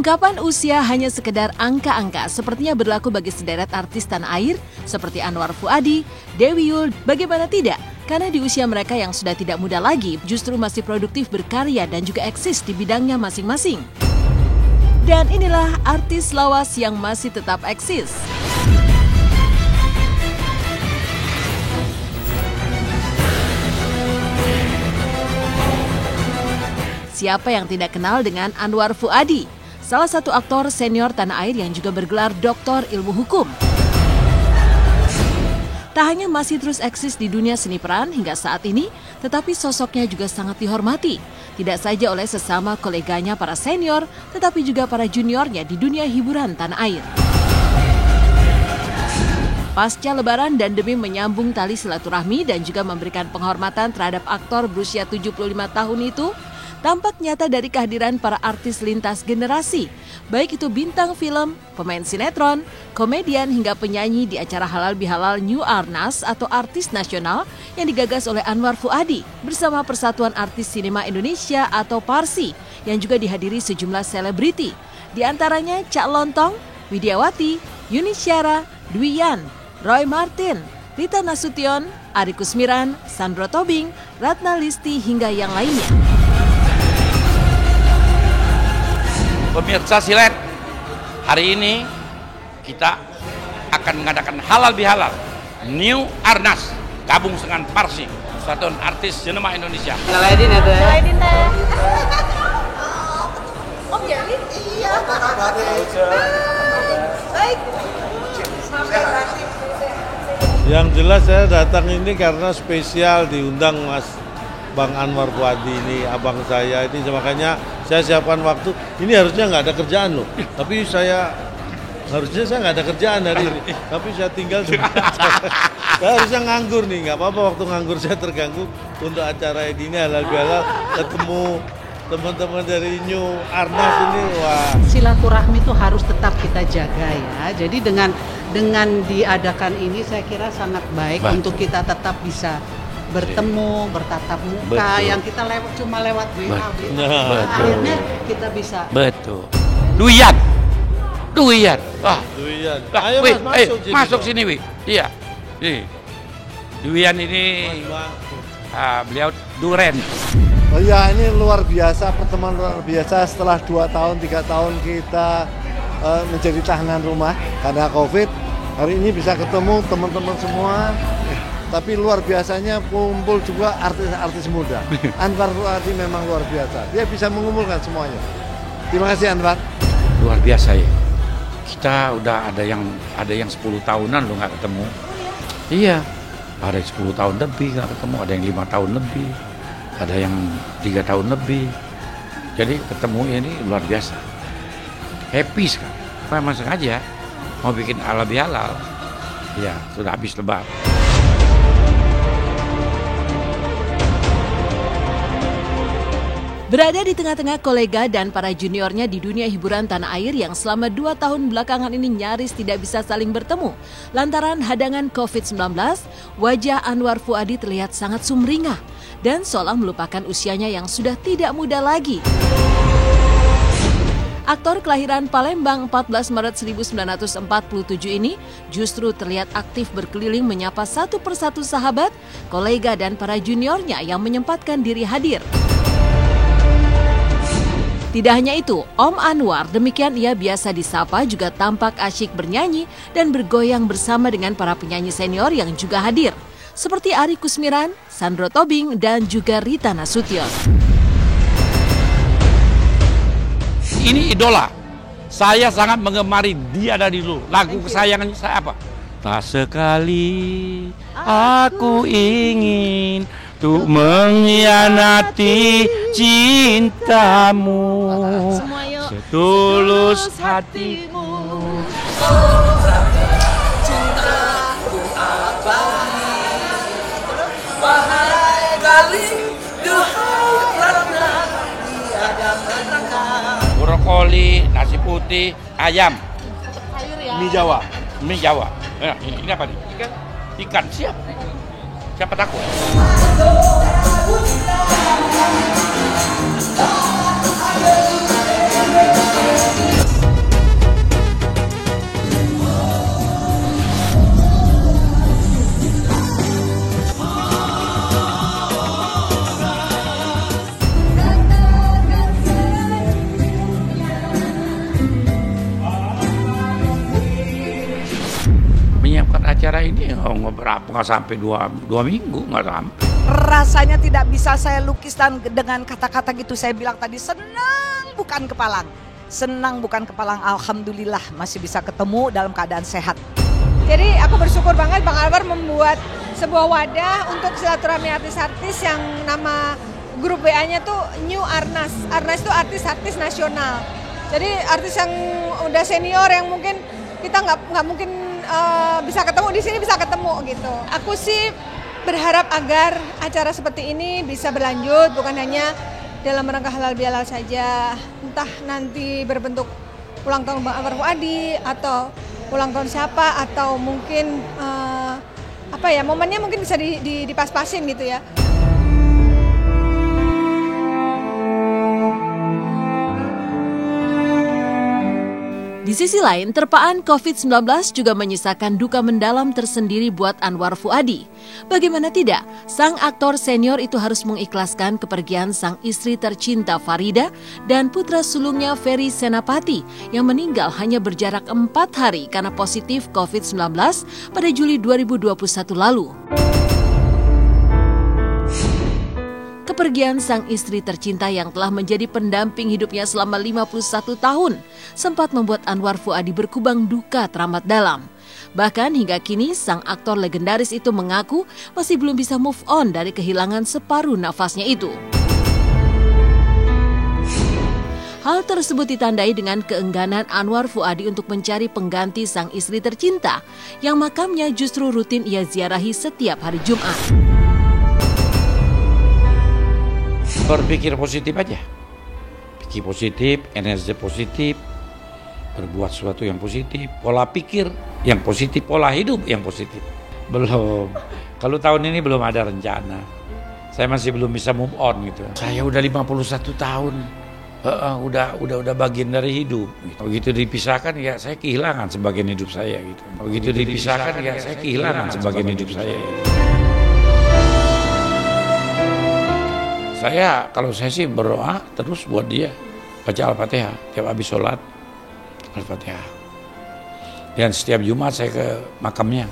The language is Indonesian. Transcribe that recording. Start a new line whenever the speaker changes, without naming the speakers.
Ungkapan usia hanya sekedar angka-angka sepertinya berlaku bagi sederet artis tanah air seperti Anwar Fuady, Dewi Yull, bagaimana tidak? Karena di usia mereka yang sudah tidak muda lagi justru masih produktif berkarya dan juga eksis di bidangnya masing-masing. Dan inilah artis lawas yang masih tetap eksis. Siapa yang tidak kenal dengan Anwar Fuady? Salah satu aktor senior tanah air yang juga bergelar doktor ilmu hukum. Tak hanya masih terus eksis di dunia seni peran hingga saat ini, tetapi sosoknya juga sangat dihormati. Tidak saja oleh sesama koleganya para senior, tetapi juga para juniornya di dunia hiburan tanah air. Pasca Lebaran dan demi menyambung tali silaturahmi dan juga memberikan penghormatan terhadap aktor berusia 75 tahun itu, tampak nyata dari kehadiran para artis lintas generasi, baik itu bintang film, pemain sinetron, komedian hingga penyanyi di acara Halal Bihalal New Arnas atau artis nasional yang digagas oleh Anwar Fuady bersama Persatuan Artis Sinema Indonesia atau PARSI yang juga dihadiri sejumlah selebriti, di antaranya Cak Lontong, Widiawati, Yuni Syara, Dwi Yan, Roy Martin, Rita Nasution, Ari Kusmiran, Sandro Tobing, Ratna Listi hingga yang lainnya.
Pemirsa Silet, hari ini kita akan mengadakan Halal Bihalal New Arnas gabung dengan PARSI, Persatuan Artis Sinema Indonesia.
Nyalaidin ya teh.
Nyalaidin teh. Om Jerry? Iya. Baik.
Yang jelas saya datang ini karena spesial diundang Mas Bang Anwar Fuady ini, abang saya ini, makanya saya siapkan waktu. Ini harusnya nggak ada kerjaan loh, tapi harusnya saya nggak ada kerjaan hari ini, tapi saya tinggal saya harusnya nganggur nih, nggak apa-apa waktu nganggur saya terganggu untuk acara ini Halal Bihalal, ketemu teman-teman dari New Arnas ini. Wah,
Silaturahmi itu harus tetap kita jaga ya. Jadi dengan diadakan ini saya kira sangat baik untuk kita tetap bisa bertemu, bertatap muka. Betul. Yang kita cuma lewat WA. Akhirnya kita bisa.
Betul. Duyan. Wah.
Duyan.
Ayo Mas, masuk sini, Wi. Iya. Nih. Duyan ini beliau duren.
Oh iya, ini luar biasa, pertemuan luar biasa setelah 2 tahun, 3 tahun kita menjadi tahanan rumah karena COVID. Hari ini bisa ketemu teman-teman semua. Tapi luar biasanya kumpul juga artis-artis muda. Anwar Fuady memang luar biasa. Dia bisa mengumpulkan semuanya. Terima kasih Anwar.
Luar biasa ya. Kita udah ada yang 10 tahunan lo nggak ketemu. Iya. Ada 10 tahun lebih nggak ketemu. Ada yang 5 tahun lebih. Ada yang 3 tahun lebih. Jadi ketemu ini luar biasa. Happy sekali. Memang sengaja mau bikin halal bihalal. Ya sudah habis Lebaran.
Berada di tengah-tengah kolega dan para juniornya di dunia hiburan tanah air yang selama 2 tahun belakangan ini nyaris tidak bisa saling bertemu. Lantaran hadangan COVID-19, wajah Anwar Fuady terlihat sangat sumringah dan seolah melupakan usianya yang sudah tidak muda lagi. Aktor kelahiran Palembang 14 Maret 1947 ini justru terlihat aktif berkeliling menyapa satu persatu sahabat, kolega dan para juniornya yang menyempatkan diri hadir. Tidak hanya itu, Om Anwar, demikian ia biasa disapa, juga tampak asyik bernyanyi dan bergoyang bersama dengan para penyanyi senior yang juga hadir, seperti Ari Kusmiran, Sandro Tobing, dan juga Rita Nasution.
Ini idola. Saya sangat mengemari dia dari dulu. Lagu kesayangan saya apa? Tak sekali aku ingin untuk mengkhianati cintamu, setulus hatimu.
Cintaku abadi, wahai galing, duhai ratna, tiada petaka.
Brokoli, nasi putih, ayam.
mie Jawa.
Mie Jawa. Nah, ini apa nih? Ikan. Siap. Siapa takut? acara ini nggak sampai dua minggu, nggak sampai.
Rasanya tidak bisa saya lukis dan dengan kata-kata gitu. Saya bilang tadi senang bukan kepalang. Senang bukan kepalang, alhamdulillah masih bisa ketemu dalam keadaan sehat.
Jadi aku bersyukur banget Bang Anwar membuat sebuah wadah untuk silaturahmi artis-artis yang nama grup WA-nya tuh New Arnas. Arnas itu artis-artis nasional. Jadi artis yang udah senior yang mungkin kita nggak mungkin bisa ketemu di sini bisa ketemu gitu. Aku sih berharap agar acara seperti ini bisa berlanjut, bukan hanya dalam rangka halal bihalal saja. Entah nanti berbentuk ulang tahun Bang Anwar Fuady atau ulang tahun siapa atau mungkin momennya mungkin bisa dipas-pasin gitu ya.
Di sisi lain, terpaan COVID-19 juga menyisakan duka mendalam tersendiri buat Anwar Fuady. Bagaimana tidak, sang aktor senior itu harus mengikhlaskan kepergian sang istri tercinta Farida dan putra sulungnya Ferry Senapati yang meninggal hanya berjarak 4 hari karena positif COVID-19 pada Juli 2021 lalu. Kepergian sang istri tercinta yang telah menjadi pendamping hidupnya selama 51 tahun sempat membuat Anwar Fuady berkubang duka teramat dalam. Bahkan hingga kini sang aktor legendaris itu mengaku masih belum bisa move on dari kehilangan separuh nafasnya itu. Hal tersebut ditandai dengan keengganan Anwar Fuady untuk mencari pengganti sang istri tercinta yang makamnya justru rutin ia ziarahi setiap hari Jumat.
Berpikir positif aja, pikir positif, energi positif, berbuat sesuatu yang positif, pola pikir yang positif, pola hidup yang positif. Belum, kalau tahun ini belum ada rencana, saya masih belum bisa move on gitu. Saya udah 51 tahun, udah bagian dari hidup. Gitu. Begitu dipisahkan ya saya kehilangan sebagian hidup saya gitu. Begitu dipisahkan ya saya kehilangan sebagian hidup saya. Gitu. Kalau saya sih berdoa terus buat dia, baca Al-Fatihah tiap habis sholat Al-Fatihah. Dan setiap Jumat saya ke makamnya.